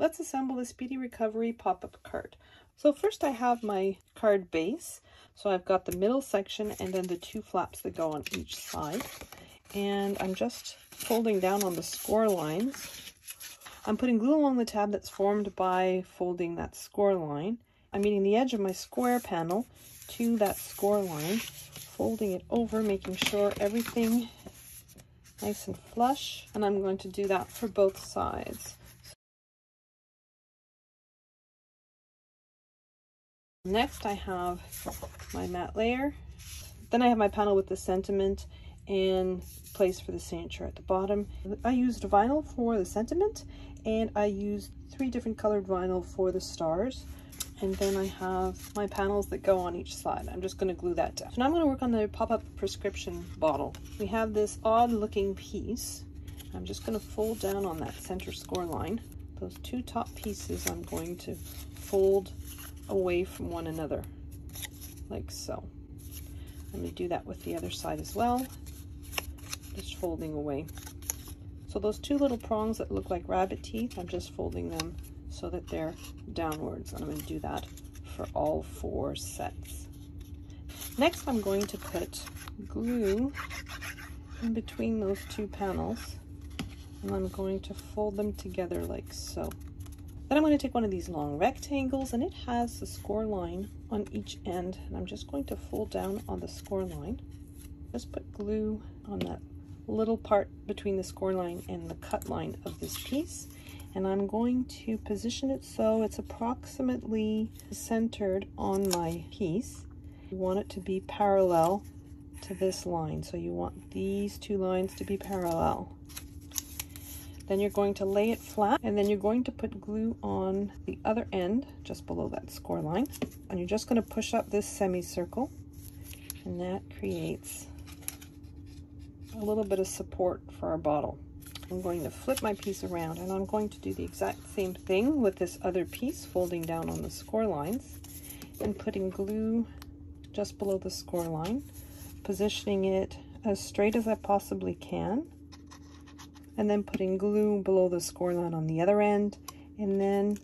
Let's assemble the Speedy Recovery pop-up card. So first I have my card base. So I've got the middle section and then the two flaps that go on each side. And I'm just folding down on the score lines. I'm putting glue along the tab that's formed by folding that score line. I'm meeting the edge of my square panel to that score line, folding it over, making sure everything nice and flush. And I'm going to do that for both sides. Next I have my matte layer. Then I have my panel with the sentiment and place for the signature at the bottom. I used vinyl for the sentiment and I used 3 different colored vinyl for the stars. And then I have my panels that go on each side. I'm just going to glue that down. So now I'm going to work on the pop-up prescription bottle. We have this odd looking piece. I'm just going to fold down on that center score line. Those 2 top pieces I'm going to fold away from one another, like so. Let me do that with the other side as well, just folding away. So those 2 little prongs that look like rabbit teeth, I'm just folding them so that they're downwards, and I'm going to do that for all 4 sets. Next I'm going to put glue in between those 2 panels, and I'm going to fold them together like so. Then I'm going to take one of these long rectangles, and it has the score line on each end, and I'm just going to fold down on the score line. Just put glue on that little part between the score line and the cut line of this piece, and I'm going to position it so it's approximately centered on my piece. You want it to be parallel to this line, so you want these 2 lines to be parallel. Then you're going to lay it flat, and then you're going to put glue on the other end just below that score line, and you're just going to push up this semicircle, and that creates a little bit of support for our bottle. I'm going to flip my piece around, and I'm going to do the exact same thing with this other piece, folding down on the score lines and putting glue just below the score line, positioning it as straight as I possibly can, and then putting glue below the score line on the other end, and then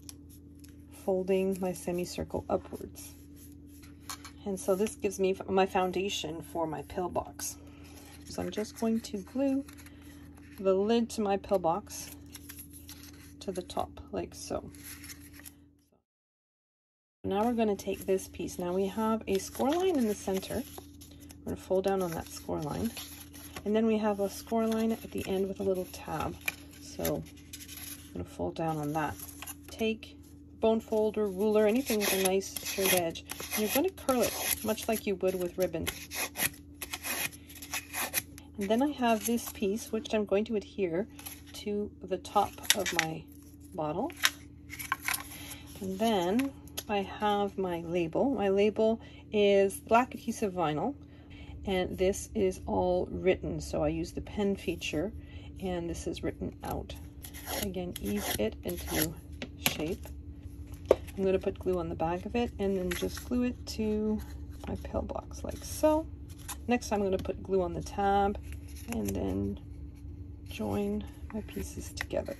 folding my semicircle upwards. And so this gives me my foundation for my pillbox. So I'm just going to glue the lid to my pillbox to the top, like so. Now we're going to take this piece. Now we have a score line in the center. We're going to fold down on that score line. And then we have a score line at the end with a little tab. So I'm going to fold down on that. Take bone folder, ruler, anything with a nice straight edge. And you're going to curl it, much like you would with ribbon. And then I have this piece, which I'm going to adhere to the top of my bottle. And then I have my label. My label is black adhesive vinyl. And this is all written, so I use the pen feature, and this is written out. Again, ease it into shape. I'm going to put glue on the back of it, and then just glue it to my pillbox, like so. Next, I'm going to put glue on the tab, and then join my pieces together.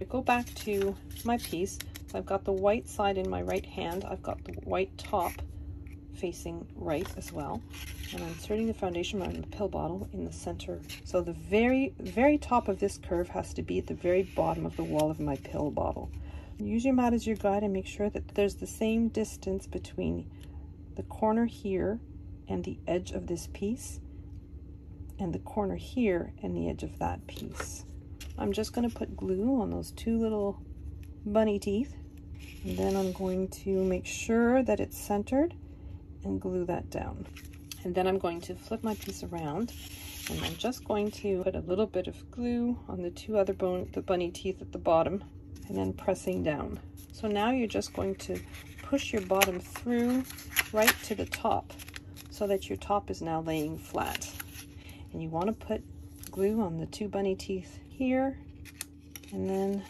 I go back to my piece. So I've got the white side in my right hand. I've got the white top facing right as well, and I'm inserting the foundation around the pill bottle in the center. So the very top of this curve has to be at the very bottom of the wall of my pill bottle. Use your mat as your guide and make sure that there's the same distance between the corner here and the edge of this piece, and the corner here and the edge of that piece. I'm just going to put glue on those 2 little bunny teeth, and then I'm going to make sure that it's centered and glue that down. And then I'm going to flip my piece around, and I'm just going to put a little bit of glue on the 2 other the bunny teeth at the bottom, and then pressing down. So now you're just going to push your bottom through right to the top, so that your top is now laying flat. And you want to put glue on the 2 bunny teeth here, and then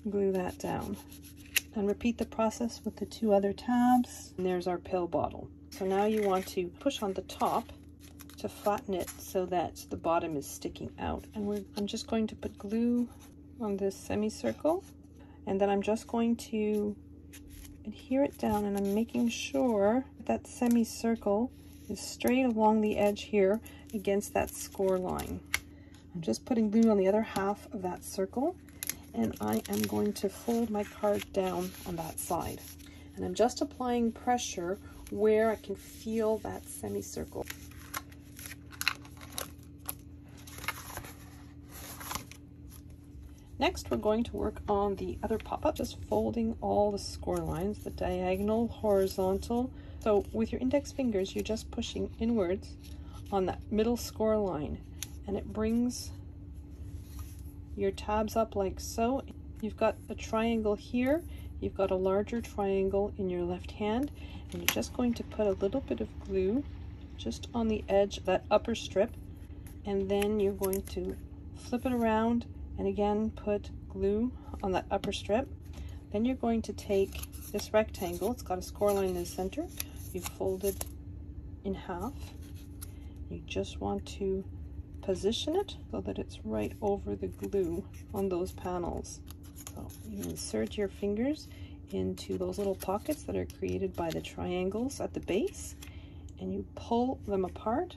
glue that down. And repeat the process with the 2 other tabs. And there's our pill bottle. So now you want to push on the top to flatten it so that the bottom is sticking out. And I'm just going to put glue on this semicircle and then I'm just going to adhere it down, and I'm making sure that semicircle is straight along the edge here against that score line. I'm just putting glue on the other half of that circle, and I am going to fold my card down on that side. And I'm just applying pressure where I can feel that semicircle. Next, we're going to work on the other pop-up, just folding all the score lines, the diagonal, horizontal. So with your index fingers, you're just pushing inwards on that middle score line, and it brings your tabs up like so. You've got a triangle here, you've got a larger triangle in your left hand, and you're just going to put a little bit of glue just on the edge of that upper strip, and then you're going to flip it around and again put glue on that upper strip. Then you're going to take this rectangle, it's got a score line in the center, you fold it in half. You just want to position it so that it's right over the glue on those panels. So you insert your fingers into those little pockets that are created by the triangles at the base, and you pull them apart,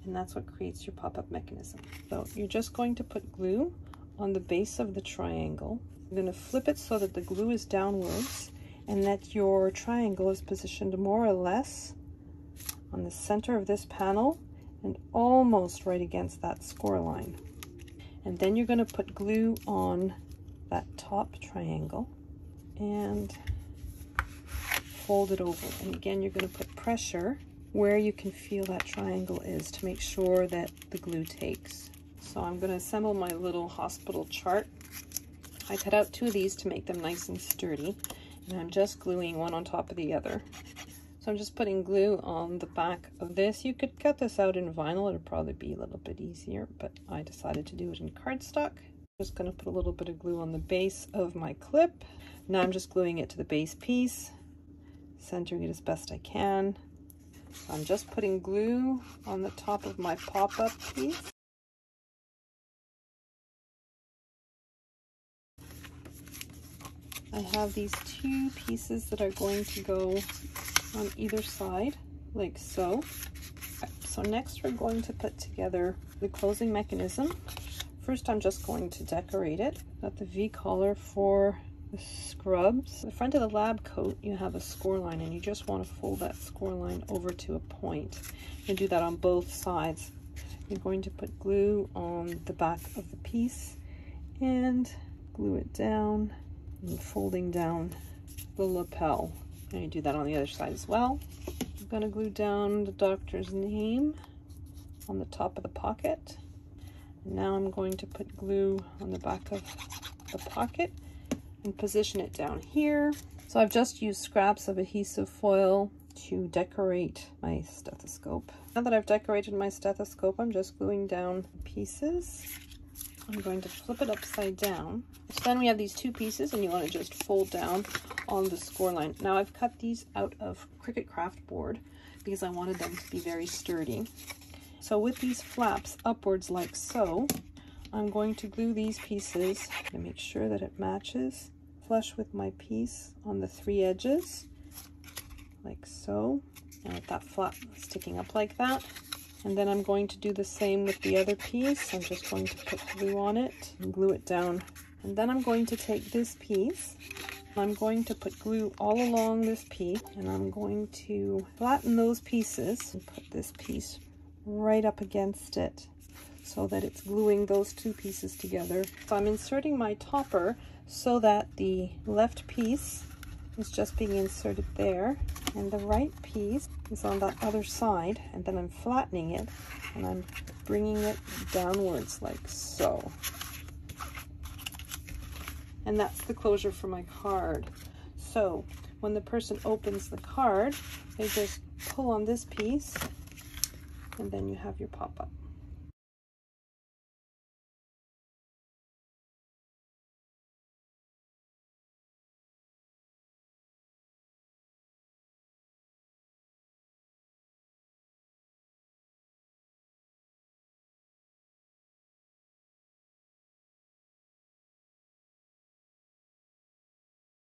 and that's what creates your pop-up mechanism. So you're just going to put glue on the base of the triangle. You're going to flip it so that the glue is downwards and that your triangle is positioned more or less on the center of this panel and almost right against that score line. And then you're going to put glue on that top triangle and fold it over. And again, you're going to put pressure where you can feel that triangle is to make sure that the glue takes. So I'm going to assemble my little hospital chart. I cut out 2 of these to make them nice and sturdy, and I'm just gluing one on top of the other. So I'm just putting glue on the back of this. You could cut this out in vinyl, it'd probably be a little bit easier, but I decided to do it in cardstock. Just going to put a little bit of glue on the base of my clip. Now I'm just gluing it to the base piece, centering it as best I can. So I'm just putting glue on the top of my pop-up piece. I have these 2 pieces that are going to go on either side, like so. So next we're going to put together the closing mechanism. First I'm just going to decorate it. Got the V-collar for the scrubs. The front of the lab coat, you have a score line, and you just want to fold that score line over to a point. You can do that on both sides. You're going to put glue on the back of the piece and glue it down, and folding down the lapel. And you do that on the other side as well. I'm going to glue down the doctor's name on the top of the pocket. And now I'm going to put glue on the back of the pocket and position it down here. So I've just used scraps of adhesive foil to decorate my stethoscope. Now that I've decorated my stethoscope, I'm just gluing down the pieces. I'm going to flip it upside down. So then we have these 2 pieces, and you want to just fold down on the score line. Now I've cut these out of Cricut craft board because I wanted them to be very sturdy. So with these flaps upwards like so, I'm going to glue these pieces to make sure that it matches flush with my piece on the 3 edges, like so, and with that flap sticking up like that. And then I'm going to do the same with the other piece. I'm just going to put glue on it and glue it down. And then I'm going to take this piece, I'm going to put glue all along this piece, and I'm going to flatten those pieces and put this piece right up against it so that it's gluing those 2 pieces together. So I'm inserting my topper so that the left piece is just being inserted there, and the right piece is on that other side, and then I'm flattening it and I'm bringing it downwards like so. And that's the closure for my card. So when the person opens the card, they just pull on this piece, and then you have your pop-up.